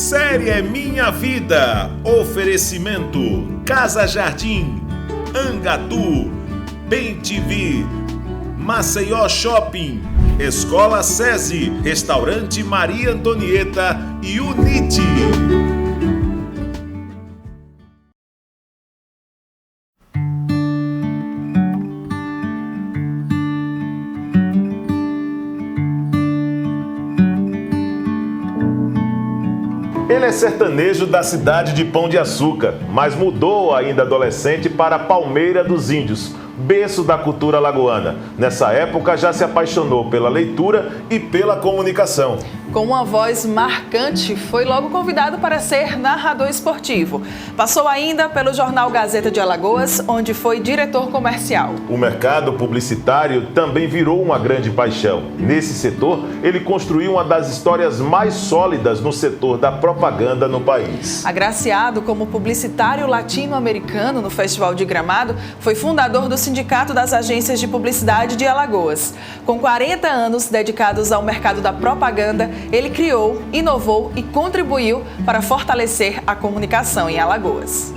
Série é Minha Vida. Oferecimento Casa Jardim, Angatu, Bem TV, Maceió Shopping, Escola SESI, Restaurante Maria Antonieta e Unite. Ele é sertanejo da cidade de Pão de Açúcar, mas mudou ainda adolescente para Palmeira dos Índios, berço da cultura alagoana. Nessa época já se apaixonou pela leitura e pela comunicação. Com uma voz marcante, foi logo convidado para ser narrador esportivo. Passou ainda pelo jornal Gazeta de Alagoas, onde foi diretor comercial. O mercado publicitário também virou uma grande paixão. Nesse setor, ele construiu uma das histórias mais sólidas no setor da propaganda no país. Agraciado como publicitário latino-americano no Festival de Gramado, foi fundador do Sindicato das Agências de Publicidade de Alagoas. Com 40 anos dedicados ao mercado da propaganda, ele criou, inovou e contribuiu para fortalecer a comunicação em Alagoas.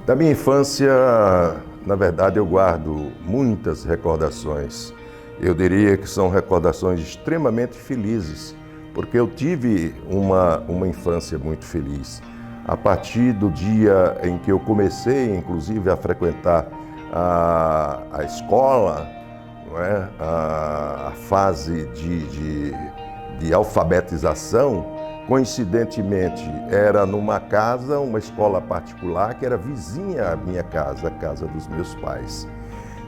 Da minha infância, na verdade, eu guardo muitas recordações. Eu diria que são recordações extremamente felizes, porque eu tive uma infância muito feliz. A partir do dia em que eu comecei, inclusive, a frequentar a escola, não é? A fase de alfabetização, coincidentemente, era numa casa, uma escola particular, que era vizinha à minha casa, a casa dos meus pais.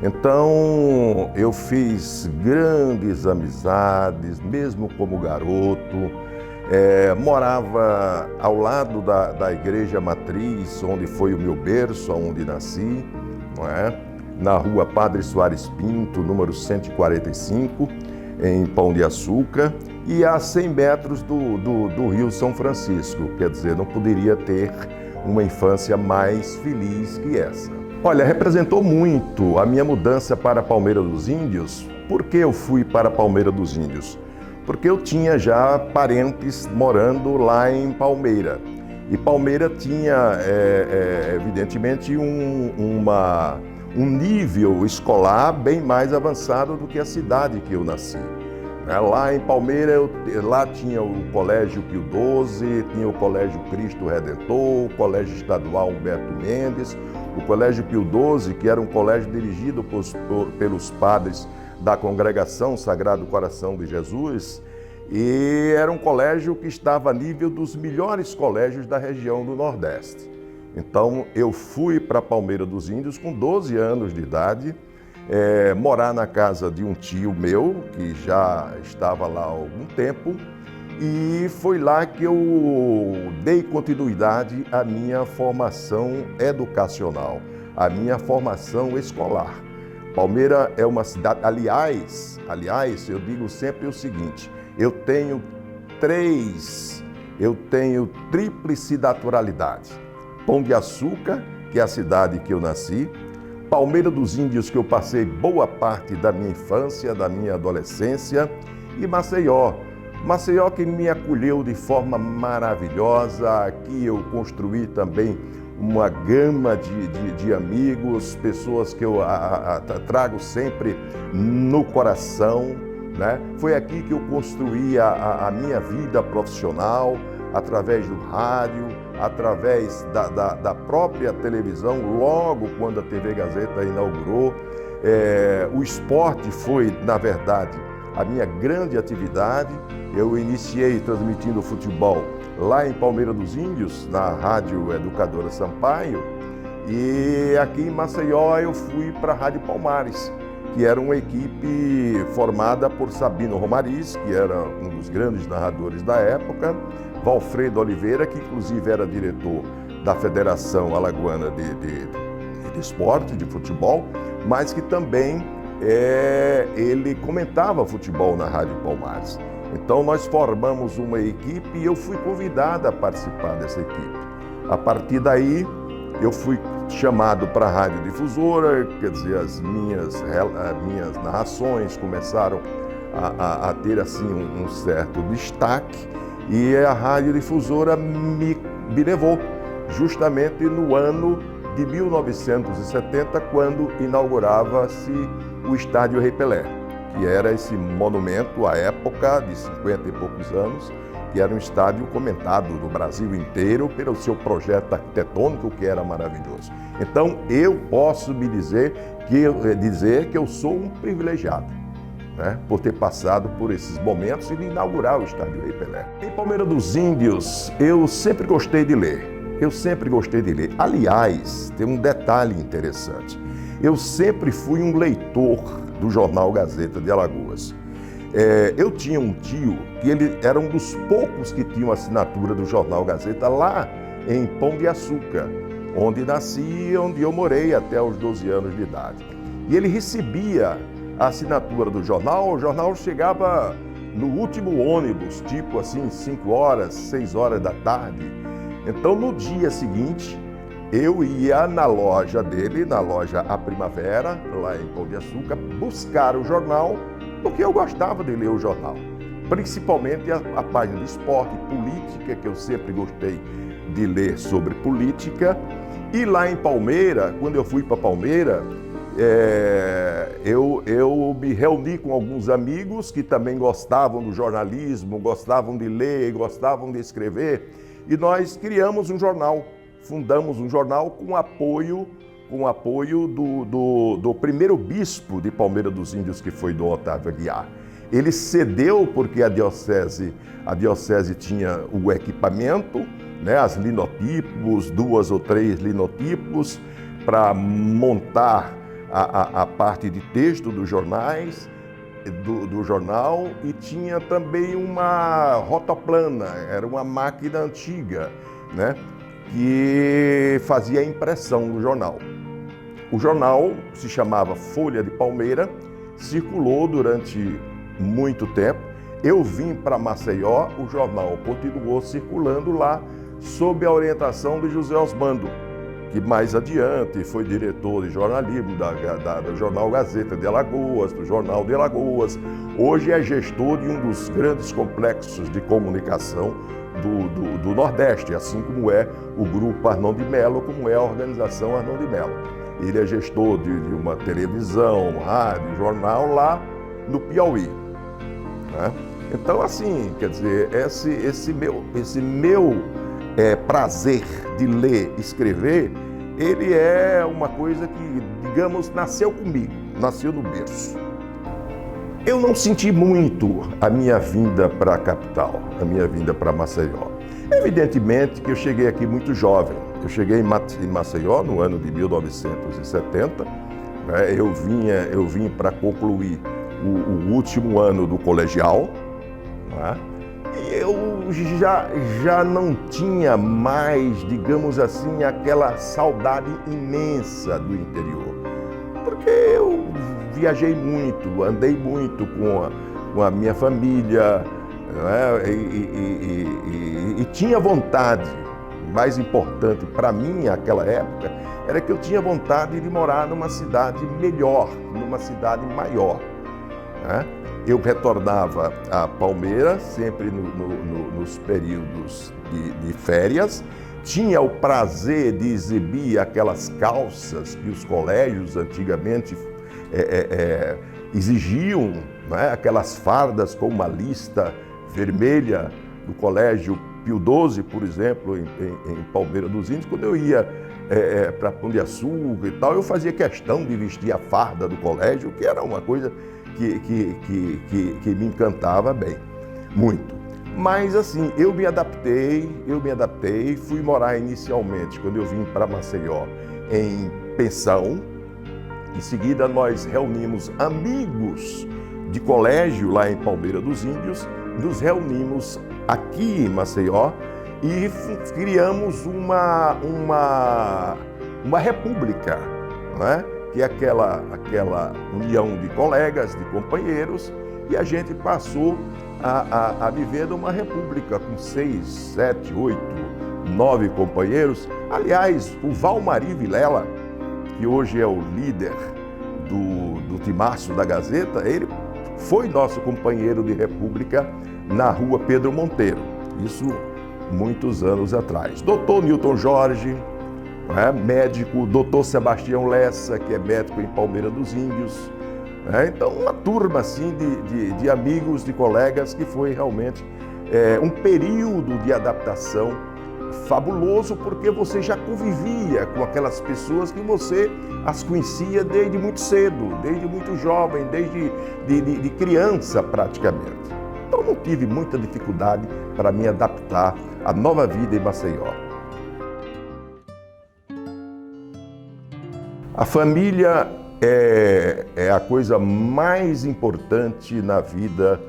Então, eu fiz grandes amizades, mesmo como garoto. Morava ao lado da igreja matriz, onde foi o meu berço, onde nasci, não é? Na rua Padre Soares Pinto, número 145, em Pão de Açúcar, e a 100 metros do Rio São Francisco. Quer dizer, não poderia ter uma infância mais feliz que essa. Olha, representou muito a minha mudança para Palmeira dos Índios. Por que eu fui para Palmeira dos Índios? Porque eu tinha já parentes morando lá em Palmeira. E Palmeira tinha, evidentemente, um nível escolar bem mais avançado do que a cidade que eu nasci. Lá em Palmeira, lá tinha o Colégio Pio XII, tinha o Colégio Cristo Redentor, o Colégio Estadual Humberto Mendes, o Colégio Pio XII, que era um colégio dirigido pelos padres da Congregação Sagrado Coração de Jesus, e era um colégio que estava a nível dos melhores colégios da região do Nordeste. Então, eu fui para Palmeira dos Índios com 12 anos de idade, morar na casa de um tio meu, que já estava lá há algum tempo, e foi lá que eu dei continuidade à minha formação educacional, à minha formação escolar. Palmeira é uma cidade, aliás, eu digo sempre o seguinte, eu tenho tríplice naturalidade. Pão de Açúcar, que é a cidade que eu nasci, Palmeira dos Índios, que eu passei boa parte da minha infância, da minha adolescência, e Maceió. Maceió que me acolheu de forma maravilhosa, aqui eu construí também uma gama de amigos, pessoas que eu trago sempre no coração, né? Foi aqui que eu construí a minha vida profissional, através do rádio, através da própria televisão, logo quando a TV Gazeta inaugurou. O esporte foi, na verdade, a minha grande atividade. Eu iniciei transmitindo futebol lá em Palmeira dos Índios, na Rádio Educadora Sampaio, e aqui em Maceió eu fui para a Rádio Palmares, que era uma equipe formada por Sabino Romariz, que era um dos grandes narradores da época, Valfredo Oliveira, que inclusive era diretor da Federação Alagoana de Esporte, de Futebol, mas que também ele comentava futebol na Rádio Palmares. Então nós formamos uma equipe e eu fui convidado a participar dessa equipe. A partir daí eu fui chamado para a radiodifusora, quer dizer, as minhas narrações começaram a ter assim um certo destaque, e a radiodifusora me levou justamente no ano de 1970, quando inaugurava-se o Estádio Rei Pelé, que era esse monumento à época de 50 e poucos anos, que era um estádio comentado no Brasil inteiro pelo seu projeto arquitetônico, que era maravilhoso. Então, eu posso me dizer que eu sou um privilegiado, né, por ter passado por esses momentos e de inaugurar o Estádio Rei Pelé. Em Palmeira dos Índios, eu sempre gostei de ler. Aliás, tem um detalhe interessante. Eu sempre fui um leitor do jornal Gazeta de Alagoas. Eu tinha um tio que ele era um dos poucos que tinham assinatura do jornal Gazeta lá em Pão de Açúcar, onde nasci e onde eu morei até os 12 anos de idade. E ele recebia a assinatura do jornal, o jornal chegava no último ônibus, tipo assim, 5 horas, 6 horas da tarde. Então, no dia seguinte, eu ia na loja dele, na loja A Primavera, lá em Pão de Açúcar, buscar o jornal, porque eu gostava de ler o jornal. Principalmente a página de esporte e política, que eu sempre gostei de ler sobre política. E lá em Palmeira, quando eu fui para Palmeira, eu me reuni com alguns amigos que também gostavam do jornalismo, gostavam de ler, gostavam de escrever, e nós criamos um jornal, fundamos um jornal com apoio do primeiro bispo de Palmeira dos Índios, que foi Dom Otávio Aguiar. Ele cedeu porque a diocese tinha o equipamento, né, as linotipos, 2 ou 3 linotipos, para montar a parte de texto dos jornais, do jornal, e tinha também uma rotoplana, era uma máquina antiga, né, que fazia a impressão do jornal. O jornal se chamava Folha de Palmeira, circulou durante muito tempo. Eu vim para Maceió, o jornal continuou circulando lá, sob a orientação de José Osmando, que mais adiante foi diretor de jornalismo do jornal Gazeta de Alagoas, do Jornal de Alagoas. Hoje é gestor de um dos grandes complexos de comunicação do Nordeste, assim como é o Grupo Arnon de Mello, como é a Organização Arnon de Mello. Ele é gestor de uma televisão, rádio, jornal lá no Piauí, né? Então, assim, quer dizer, esse meu prazer de ler, escrever, ele é uma coisa que, digamos, nasceu comigo, nasceu no berço. Eu não senti muito a minha vinda para a capital, a minha vinda para Maceió. Evidentemente que eu cheguei aqui muito jovem. Eu cheguei em Maceió no ano de 1970. Né? Eu vim para concluir o último ano do colegial. Né? E eu já não tinha mais, digamos assim, aquela saudade imensa do interior. Porque eu viajei muito, andei muito com a minha família, né? E tinha vontade. O mais importante para mim naquela época era que eu tinha vontade de morar numa cidade melhor, numa cidade maior, né? Eu retornava a Palmeira sempre nos períodos de férias. Tinha o prazer de exibir aquelas calças que os colégios antigamente exigiam, né? Aquelas fardas com uma lista vermelha do Colégio Pio XII, por exemplo, em Palmeira dos Índios. Quando eu ia para Pão de Açúcar e tal, eu fazia questão de vestir a farda do colégio, que era uma coisa que me encantava bem, muito. Mas assim, eu me adaptei, fui morar inicialmente, quando eu vim para Maceió, em pensão. Em seguida, nós reunimos amigos de colégio lá em Palmeira dos Índios, nos reunimos aqui em Maceió e criamos uma república, né? Que é aquela união de colegas, de companheiros, e a gente passou a viver numa república com 6, 7, 8 9 companheiros. Aliás, o Valmari Vilela, que hoje é o líder do timaço da Gazeta, ele foi nosso companheiro de república na rua Pedro Monteiro, isso muitos anos atrás. Doutor Newton Jorge, médico, doutor Sebastião Lessa, que é médico em Palmeira dos Índios. Então, uma turma assim de amigos, de colegas, que foi realmente um período de adaptação fabuloso, porque você já convivia com aquelas pessoas que você as conhecia desde muito cedo, desde muito jovem, desde de criança praticamente. Então não tive muita dificuldade para me adaptar à nova vida em Maceió. A família é a coisa mais importante na vida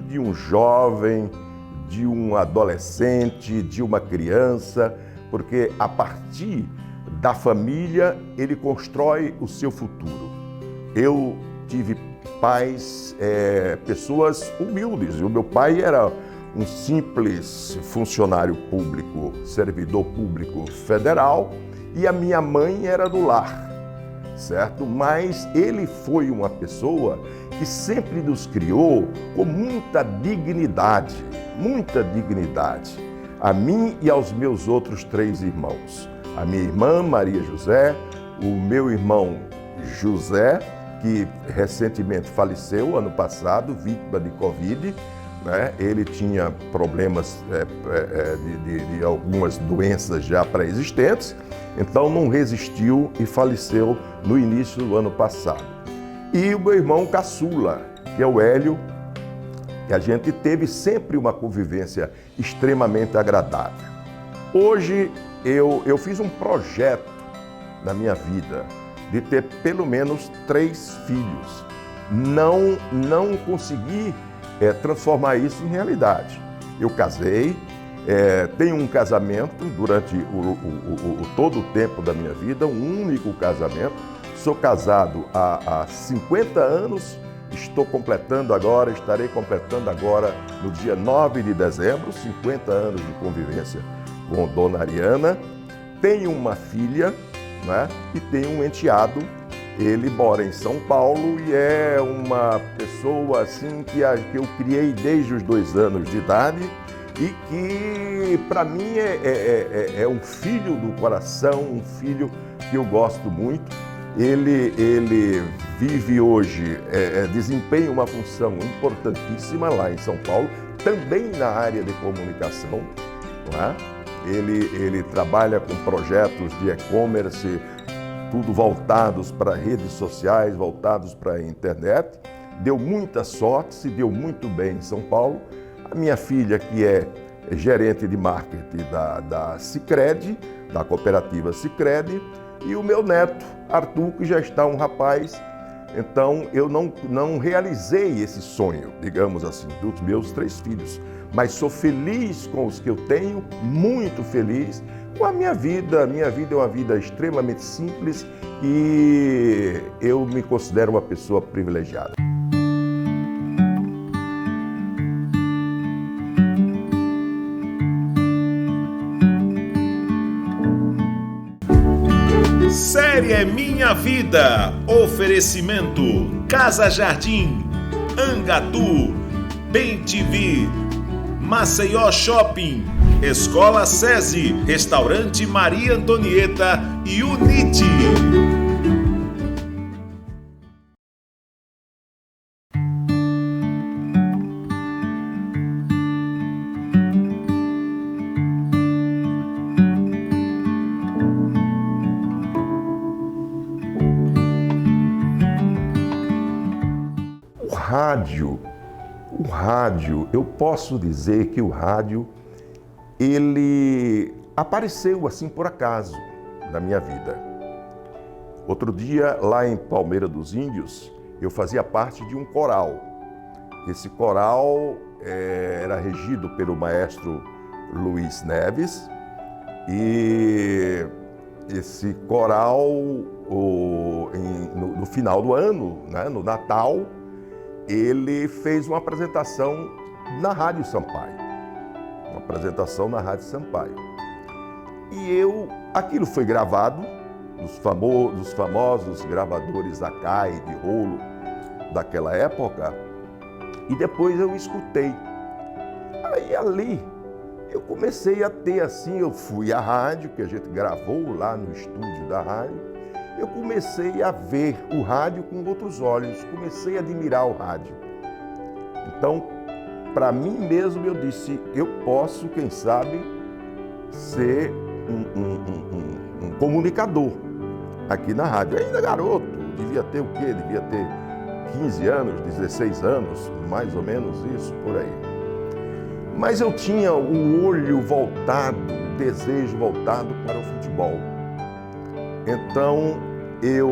de um jovem, de um adolescente, de uma criança, porque a partir da família ele constrói o seu futuro. Eu tive pais, pessoas humildes. O meu pai era um simples funcionário público, servidor público federal, e a minha mãe era do lar, certo? Mas ele foi uma pessoa que sempre nos criou com muita dignidade, a mim e aos meus outros 3 irmãos. A minha irmã Maria José, o meu irmão José, que recentemente faleceu ano passado, vítima de Covid, Ele tinha problemas de algumas doenças já pré-existentes, então não resistiu e faleceu no início do ano passado. E o meu irmão caçula, que é o Hélio, que a gente teve sempre uma convivência extremamente agradável. Hoje eu fiz um projeto na minha vida de ter pelo menos 3 filhos. Não consegui transformar isso em realidade. Eu casei, tenho um casamento durante todo o tempo da minha vida, um único casamento. Sou casado há 50 anos, estarei completando agora no dia 9 de dezembro, 50 anos de convivência com Dona Ariana. Tenho uma filha, e tenho um enteado. Ele mora em São Paulo e é uma pessoa assim que eu criei desde os 2 anos de idade e que para mim é um filho do coração, um filho que eu gosto muito. Ele vive hoje, desempenha uma função importantíssima lá em São Paulo, também na área de comunicação, Ele trabalha com projetos de e-commerce, tudo voltados para redes sociais, voltados para a internet. Deu muita sorte, se deu muito bem em São Paulo. A minha filha, que é gerente de marketing da Sicredi, da cooperativa Sicredi, e o meu neto, Arthur, que já está um rapaz. Então, eu não realizei esse sonho, digamos assim, dos meus 3 filhos, mas sou feliz com os que eu tenho, muito feliz com a minha vida. A minha vida é uma vida extremamente simples e eu me considero uma pessoa privilegiada. Série Minha Vida. Oferecimento Casa Jardim, Angatu, Bem TV, Maceió Shopping, Escola SESI, Restaurante Maria Antonieta e Unite. O rádio, eu posso dizer que o rádio, ele apareceu assim por acaso na minha vida. Outro dia, lá em Palmeira dos Índios, eu fazia parte de um coral. Esse coral era regido pelo maestro Luiz Neves e esse coral, no final do ano, no Natal, ele fez uma apresentação na Rádio Sampaio. E aquilo foi gravado nos famosos gravadores Akai de rolo daquela época, e depois eu escutei. Aí ali eu comecei a ter assim, eu fui à rádio, que a gente gravou lá no estúdio da rádio, eu comecei a ver o rádio com outros olhos, comecei a admirar o rádio. Então, para mim mesmo, eu disse, eu posso, quem sabe, ser um comunicador aqui na rádio. Ainda garoto, devia ter o quê? Devia ter 15 anos, 16 anos, mais ou menos isso, por aí. Mas eu tinha o olho voltado, o desejo voltado para o futebol. Então, eu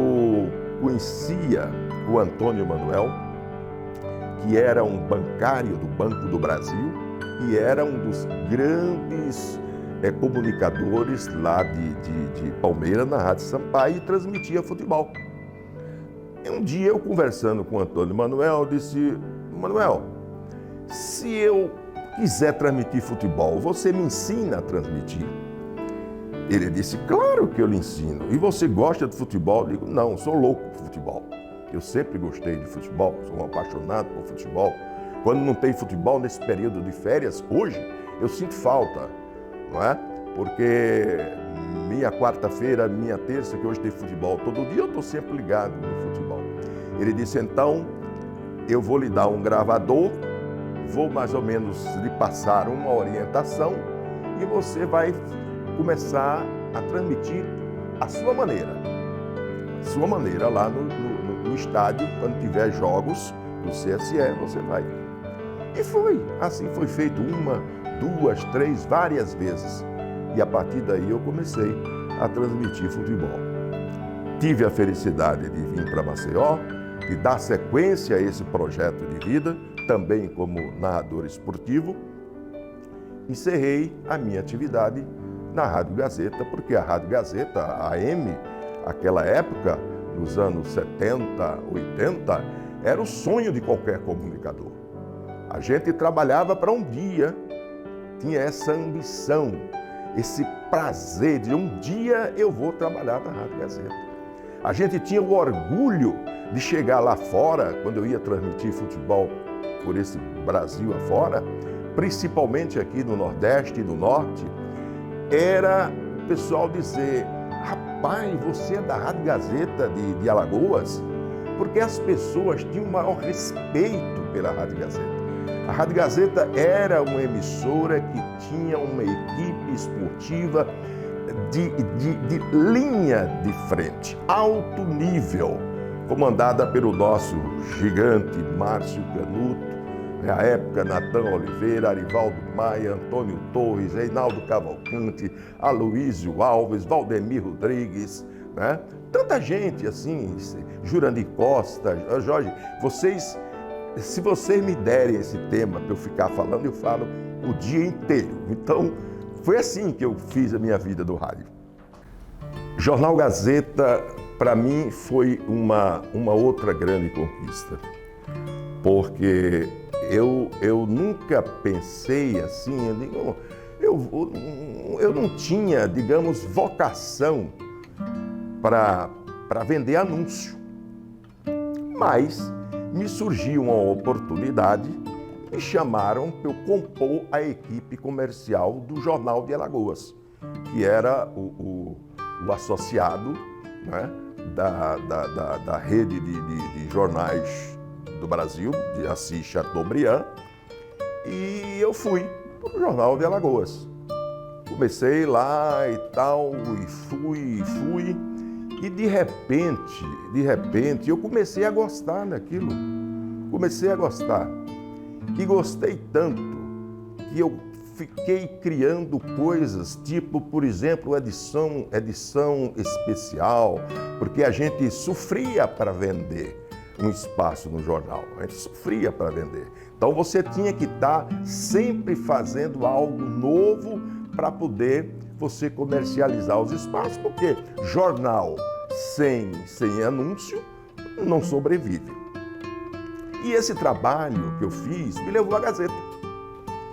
conhecia o Antônio Manuel, que era um bancário do Banco do Brasil e era um dos grandes comunicadores lá de Palmeira, na Rádio Sampaio, e transmitia futebol. E um dia eu conversando com o Antônio Manuel, disse, Manuel, se eu quiser transmitir futebol, você me ensina a transmitir? Ele disse, claro que eu lhe ensino. E você gosta de futebol? Eu digo, não, sou louco por futebol. Eu sempre gostei de futebol, sou um apaixonado por futebol. Quando não tem futebol nesse período de férias, hoje, eu sinto falta, não é? Porque minha quarta-feira, minha terça, que hoje tem futebol, todo dia eu estou sempre ligado no futebol. Ele disse, então, eu vou lhe dar um gravador, vou mais ou menos lhe passar uma orientação e você vai começar a transmitir a sua maneira lá no estádio, quando tiver jogos do CSE, você vai. E foi, assim foi feito uma, duas, três, várias vezes. E a partir daí eu comecei a transmitir futebol. Tive a felicidade de vir para Maceió, de dar sequência a esse projeto de vida, também como narrador esportivo. Encerrei a minha atividade na Rádio Gazeta, porque a Rádio Gazeta, a AM, aquela época, nos anos 70, 80, era o sonho de qualquer comunicador. A gente trabalhava para um dia, tinha essa ambição, esse prazer de um dia eu vou trabalhar na Rádio Gazeta. A gente tinha o orgulho de chegar lá fora, quando eu ia transmitir futebol por esse Brasil afora, principalmente aqui no Nordeste e no Norte, era o pessoal dizer, rapaz, você é da Rádio Gazeta de Alagoas? Porque as pessoas tinham o maior respeito pela Rádio Gazeta. A Rádio Gazeta era uma emissora que tinha uma equipe esportiva de linha de frente, alto nível, comandada pelo nosso gigante Márcio Canuto, na época Natan Oliveira, Arivaldo Maia, Antônio Torres, Reinaldo Cavalcante, Aloísio Alves, Valdemir Rodrigues, né? Tanta gente assim, Jurandir Costa, Jorge, se vocês me derem esse tema para eu ficar falando, eu falo o dia inteiro. Então, foi assim que eu fiz a minha vida do rádio. Jornal Gazeta, para mim, foi uma outra grande conquista, porque eu nunca pensei assim, eu não tinha, digamos, vocação para vender anúncio, mas me surgiu uma oportunidade, me chamaram para eu compor a equipe comercial do Jornal de Alagoas, que era o associado, né, da rede de jornais do Brasil, de Assis Chateaubriand, e eu fui para o Jornal de Alagoas. Comecei lá e tal, e fui, e de repente, eu comecei a gostar daquilo. Comecei a gostar. E gostei tanto que eu fiquei criando coisas, tipo, por exemplo, edição especial, porque a gente sofria para vender um espaço no jornal. A gente sofria para vender. Então você tinha que estar sempre fazendo algo novo para poder você comercializar os espaços, porque jornal sem anúncio não sobrevive. E esse trabalho que eu fiz me levou à Gazeta.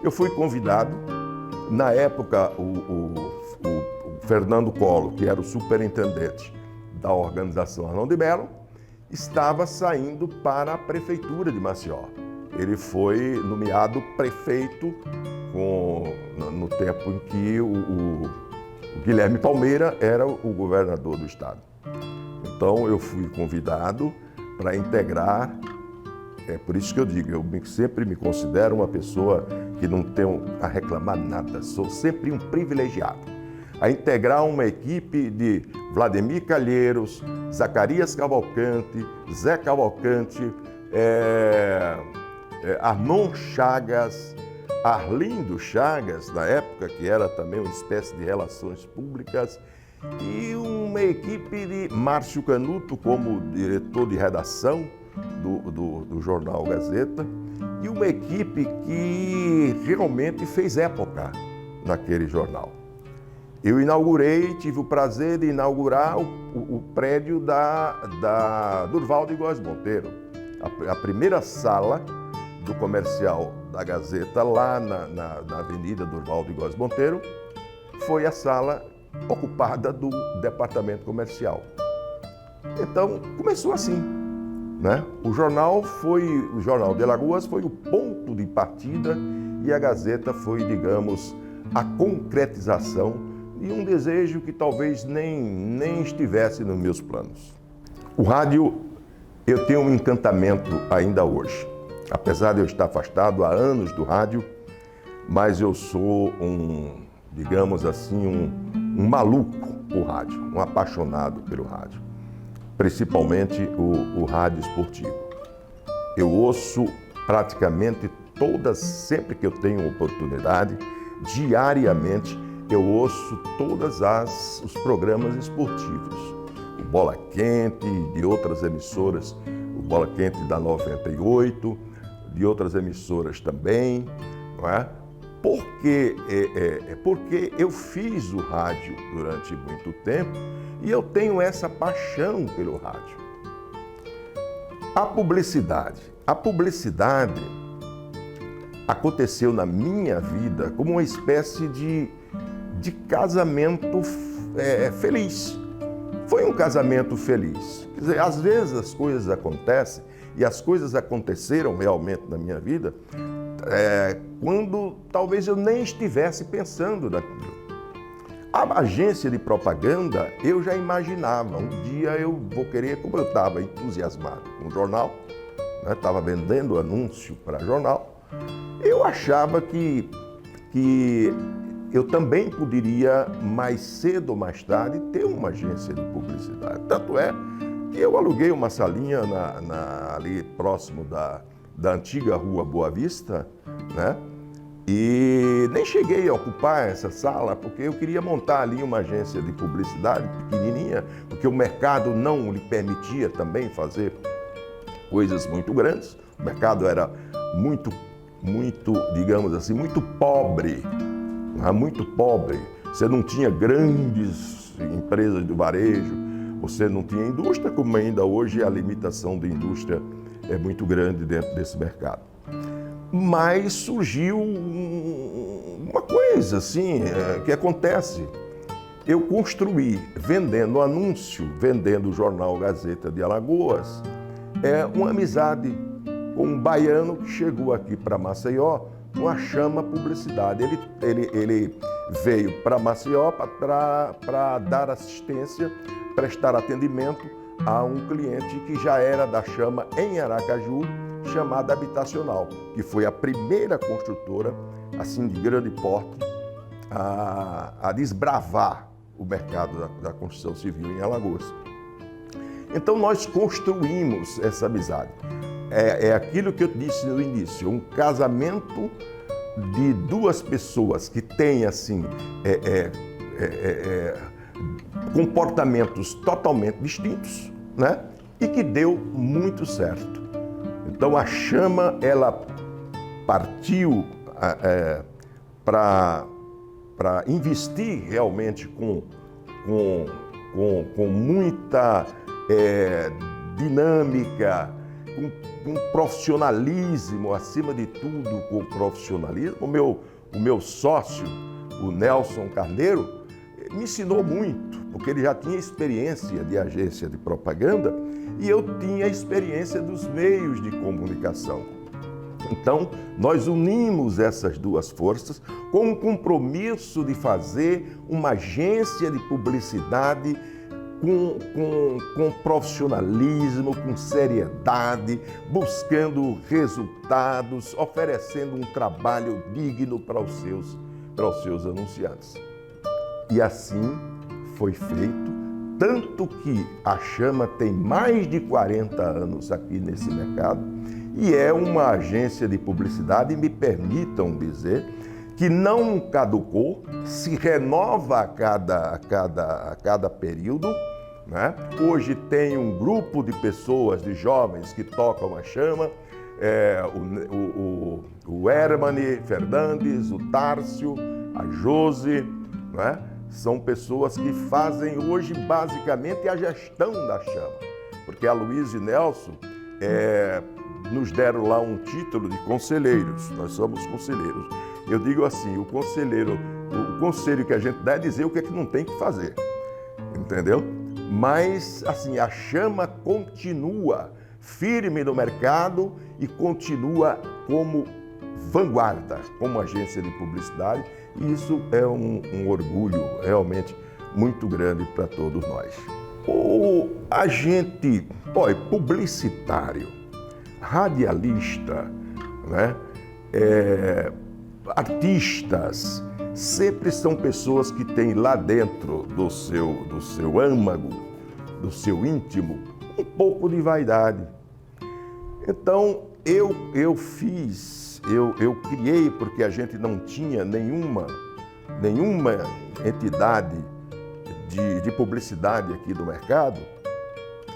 Eu fui convidado, na época o Fernando Collor, que era o superintendente da organização Arnão de Melo, estava saindo para a prefeitura de Maceió. Ele foi nomeado prefeito no tempo em que o Guilherme Palmeira era o governador do estado. Então eu fui convidado para integrar, é por isso que eu digo, sempre me considero uma pessoa que não tenho a reclamar nada, sou sempre um privilegiado. A integrar uma equipe de Vladimir Calheiros, Zacarias Cavalcante, Zé Cavalcante, Armão Chagas, Arlindo Chagas, na época, que era também uma espécie de relações públicas, e uma equipe de Márcio Canuto como diretor de redação do jornal Gazeta, e uma equipe que realmente fez época naquele jornal. Eu tive o prazer de inaugurar o prédio da Durval de Góes Monteiro, a primeira sala do comercial da Gazeta, lá na Avenida Durval de Góes Monteiro, foi a sala ocupada do departamento comercial. Então, começou assim, né? O Jornal de Alagoas foi o ponto de partida e a Gazeta foi, digamos, a concretização de um desejo que talvez nem estivesse nos meus planos. O rádio, eu tenho um encantamento ainda hoje. Apesar de eu estar afastado há anos do rádio, mas eu sou digamos assim, um maluco por rádio, um apaixonado pelo rádio, principalmente o rádio esportivo. Eu ouço praticamente sempre que eu tenho oportunidade, diariamente, eu ouço todos os programas esportivos. O Bola Quente, de outras emissoras, o Bola Quente da 98, de outras emissoras também, não é? Porque eu fiz o rádio durante muito tempo e eu tenho essa paixão pelo rádio. A publicidade aconteceu na minha vida como uma espécie de casamento feliz. Foi um casamento feliz. Quer dizer, às vezes as coisas acontecem, e as coisas aconteceram realmente na minha vida, quando talvez eu nem estivesse pensando naquilo. A agência de propaganda, eu já imaginava, um dia eu vou querer, como eu estava entusiasmado com o jornal, estava vendendo anúncio para jornal, eu achava que eu também poderia, mais cedo ou mais tarde, ter uma agência de publicidade. Tanto é que eu aluguei uma salinha ali próximo da antiga Rua Boa Vista, né? E nem cheguei a ocupar essa sala, porque eu queria montar ali uma agência de publicidade pequenininha, porque o mercado não lhe permitia também fazer coisas muito grandes. O mercado era muito, digamos assim, muito pobre. Muito pobre, você não tinha grandes empresas de varejo, você não tinha indústria, como ainda hoje a limitação da indústria é muito grande dentro desse mercado. Mas surgiu uma coisa assim, que acontece. Eu construí, vendendo anúncio, vendendo o jornal Gazeta de Alagoas, uma amizade com um baiano que chegou aqui para Maceió, com a Chama Publicidade. Ele veio para Maceió para dar assistência, prestar atendimento a um cliente que já era da Chama em Aracaju, chamada Habitacional, que foi a primeira construtora, assim, de grande porte, a desbravar o mercado da construção civil em Alagoas. Então nós construímos essa amizade. É aquilo que eu disse no início, um casamento de duas pessoas que têm, assim, comportamentos totalmente distintos, né? E que deu muito certo. Então a Chama, ela partiu para investir realmente com muita dinâmica, com profissionalismo, acima de tudo com profissionalismo. O meu sócio, o Nelson Carneiro, me ensinou muito, porque ele já tinha experiência de agência de propaganda e eu tinha experiência dos meios de comunicação. Então, nós unimos essas duas forças com o compromisso de fazer uma agência de publicidade com profissionalismo, com seriedade, buscando resultados, oferecendo um trabalho digno para os seus anunciantes. E assim foi feito, tanto que a Chama tem mais de 40 anos aqui nesse mercado e é uma agência de publicidade, e me permitam dizer, que não caducou, se renova a cada período, né? Hoje tem um grupo de pessoas, de jovens que tocam a Chama, o Hermani Fernandes, o Tárcio, a Josi, né? São pessoas que fazem hoje basicamente a gestão da Chama, porque a Luiz e Nelson nos deram lá um título de conselheiros, nós somos conselheiros. Eu digo assim, o conselho que a gente dá é dizer o que é que não tem que fazer, entendeu? Mas, assim, a Chama continua firme no mercado e continua como vanguarda, como agência de publicidade, e isso é um orgulho realmente muito grande para todos nós. O agente publicitário, radialista, né? Artistas, sempre são pessoas que têm lá dentro do seu âmago, do seu íntimo, um pouco de vaidade. Então, eu criei, porque a gente não tinha nenhuma entidade de publicidade aqui do mercado.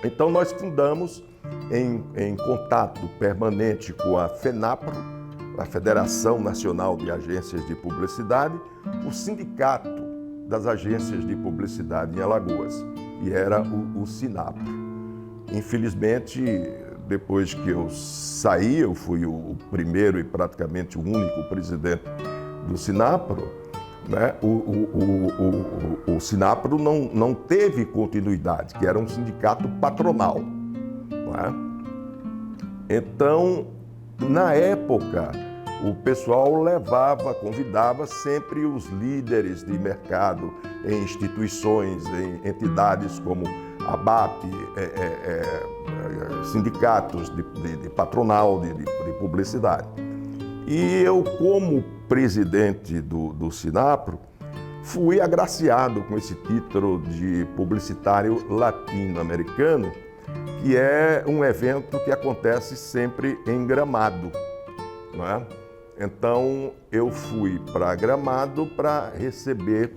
Então, nós fundamos, em contato permanente com a FENAPRO, a Federação Nacional de Agências de Publicidade, o Sindicato das Agências de Publicidade em Alagoas, e era o SINAPRO. Infelizmente, depois que eu saí, eu fui o primeiro e praticamente o único presidente do SINAPRO, né? O SINAPRO não teve continuidade, que era um sindicato patronal, não é? Então, na época, o pessoal convidava sempre os líderes de mercado em instituições, em entidades como a BAP, sindicatos de patronal, de publicidade. E eu, como presidente do SINAPRO, fui agraciado com esse título de publicitário latino-americano, que é um evento que acontece sempre em Gramado, não é? Então, eu fui para Gramado para receber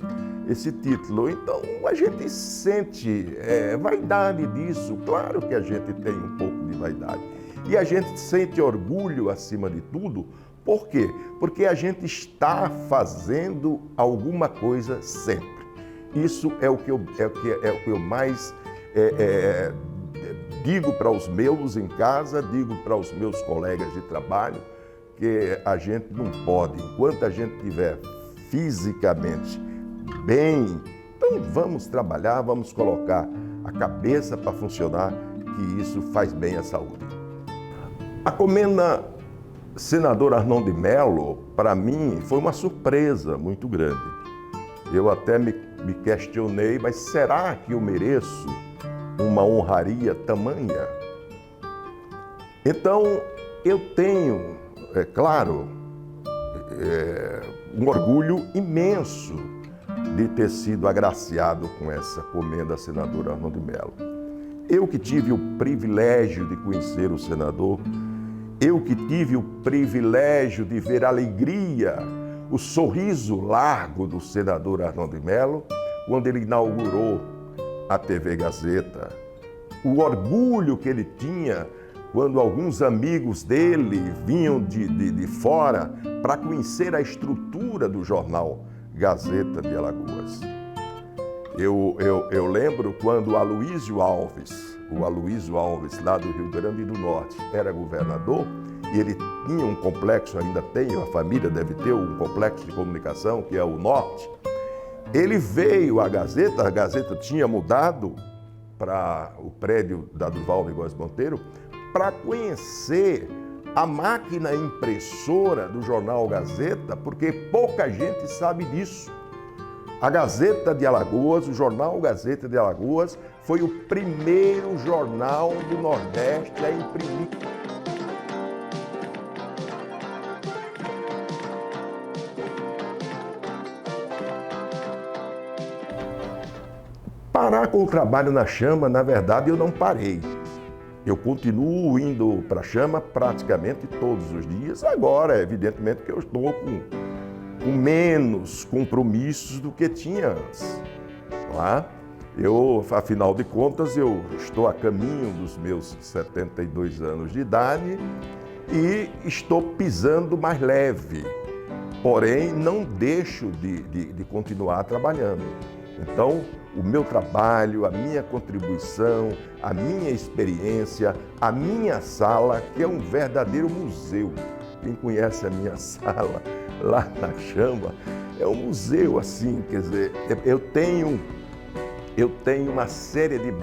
esse título. Então, a gente sente vaidade disso. Claro que a gente tem um pouco de vaidade. E a gente sente orgulho acima de tudo. Por quê? Porque a gente está fazendo alguma coisa sempre. Isso é o que eu mais digo para os meus em casa, digo para os meus colegas de trabalho, que a gente não pode, enquanto a gente estiver fisicamente bem, então vamos trabalhar, vamos colocar a cabeça para funcionar, que isso faz bem à saúde. A comenda senador Arnon de Mello, para mim, foi uma surpresa muito grande. Eu até me questionei, mas será que eu mereço uma honraria tamanha? Então, eu tenho, claro, um orgulho imenso de ter sido agraciado com essa comenda senador Arnon de Mello. Eu que tive o privilégio de conhecer o senador, eu que tive o privilégio de ver a alegria, o sorriso largo do senador Arnon de Mello, quando ele inaugurou a TV Gazeta, o orgulho que ele tinha quando alguns amigos dele vinham de fora para conhecer a estrutura do jornal Gazeta de Alagoas. Eu lembro quando o Aloysio Alves, lá do Rio Grande do Norte, era governador, e ele tinha um complexo, ainda tem, a família deve ter um complexo de comunicação, que é o Norte, Ele veio à Gazeta, a Gazeta tinha mudado para o prédio da Duval de Góes Monteiro, para conhecer a máquina impressora do jornal Gazeta, porque pouca gente sabe disso. A Gazeta de Alagoas, o jornal Gazeta de Alagoas, foi o primeiro jornal do Nordeste a imprimir. Parar com o trabalho na Chama, na verdade, eu não parei. Eu continuo indo para a Chama praticamente todos os dias. Agora, evidentemente, que eu estou com menos compromissos do que tinha antes. Não é? Afinal de contas, eu estou a caminho dos meus 72 anos de idade e estou pisando mais leve. Porém, não deixo de continuar trabalhando. Então, o meu trabalho, a minha contribuição, a minha experiência, a minha sala, que é um verdadeiro museu. Quem conhece a minha sala lá na Chama, é um museu assim, quer dizer, eu tenho uma série de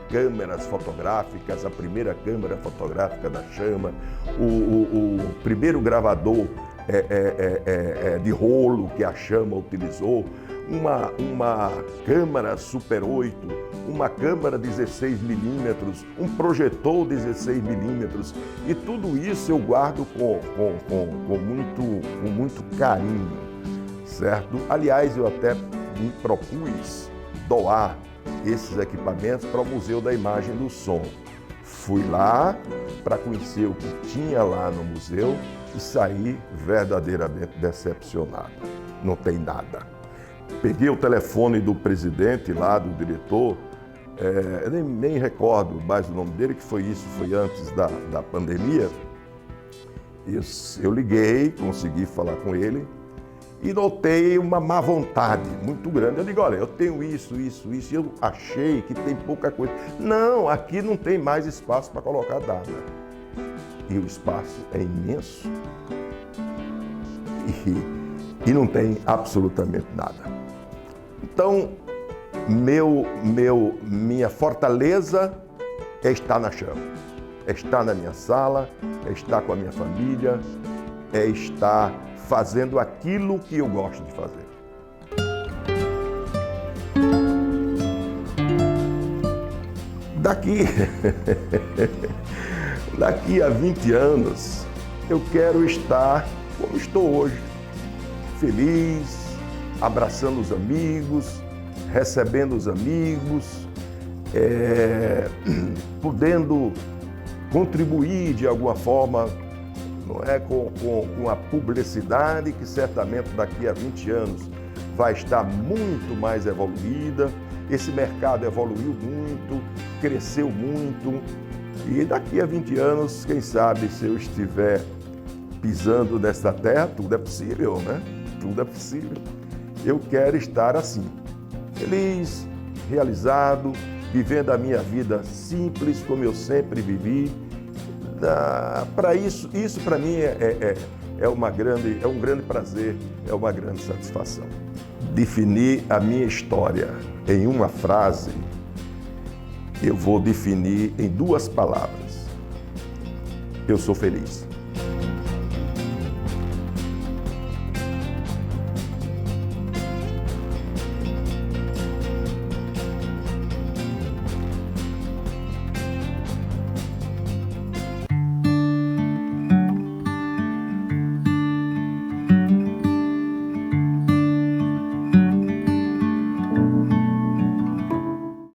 câmeras fotográficas, a primeira câmera fotográfica da Chama, o primeiro gravador de rolo que a Chama utilizou, uma câmera Super 8, uma câmera 16mm, um projetor 16mm, e tudo isso eu guardo com muito carinho, certo? Aliás, eu até me propus doar esses equipamentos para o Museu da Imagem e do Som. Fui lá para conhecer o que tinha lá no museu e saí verdadeiramente decepcionado. Não tem nada. Peguei o telefone do presidente lá, do diretor, nem recordo mais o nome dele, que foi antes da pandemia. Eu liguei, consegui falar com ele e notei uma má vontade muito grande. Eu digo, olha, eu tenho isso, e eu achei que tem pouca coisa. Não, aqui não tem mais espaço para colocar nada. E o espaço é imenso e não tem absolutamente nada. Então, minha fortaleza é estar na Chama, é estar na minha sala, é estar com a minha família, é estar fazendo aquilo que eu gosto de fazer. Daqui a 20 anos, eu quero estar como estou hoje, feliz, abraçando os amigos, recebendo os amigos, podendo contribuir de alguma forma, não é, com a publicidade que certamente daqui a 20 anos vai estar muito mais evoluída. Esse mercado evoluiu muito, cresceu muito e daqui a 20 anos, quem sabe, se eu estiver pisando nesta terra, tudo é possível, né? Tudo é possível. Eu quero estar assim, feliz, realizado, vivendo a minha vida simples, como eu sempre vivi. Para isso para mim é um grande prazer, é uma grande satisfação. Definir a minha história em uma frase, eu vou definir em 2 palavras. Eu sou feliz.